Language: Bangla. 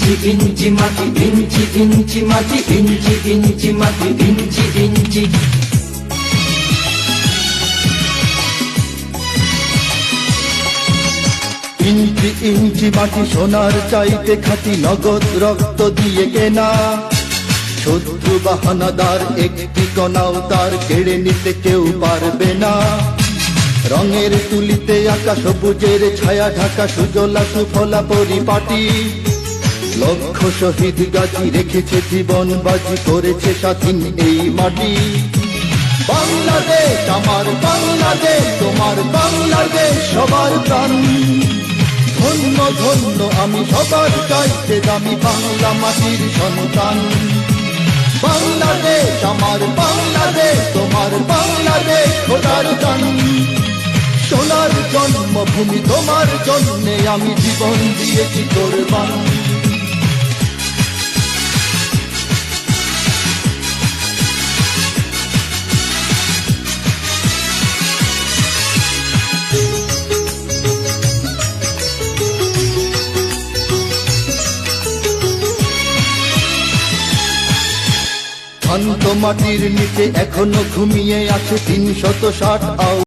ইঞ্চি ইঞ্চি মাটি, ইঞ্চি ইঞ্চি মাটি, ইঞ্চি ইঞ্চি মাটি, ইঞ্চি ইঞ্চি। ইঞ্চি ইঞ্চি মাটি সোনার চাইতে খাঁটি, নগদ রক্ত দিয়ে কেনা। শত্রু বাহানাদার একটি কণাও তার কেড়ে নিতে কেউ পারবে না। রঙের তুলিতে আঁকা সবুজের ছায়া ঢাকা সুজলা সুফলা পরিপাটি। লক্ষ শহীদ গাজী রেখেছে জীবন বাজি, করেছে স্বাধীন এই মাটি। বাংলাদেশ আমার বাংলাদেশ, তোমার বাংলাদেশ সবার প্রাণ। ধন্য ধন্য আমি সবার চাইতে দামি বাংলা মাটির সন্তান। বাংলাদেশ আমার বাংলাদেশ, তোমার বাংলাদেশ খোদার দান। সোনার জন্মভূমি তোমার জন্যে আমি জীবন দিয়েছি কোরবান। শান্ত মাটির নিচে এখনো ঘুমিয়ে আছে ৩৬০ আও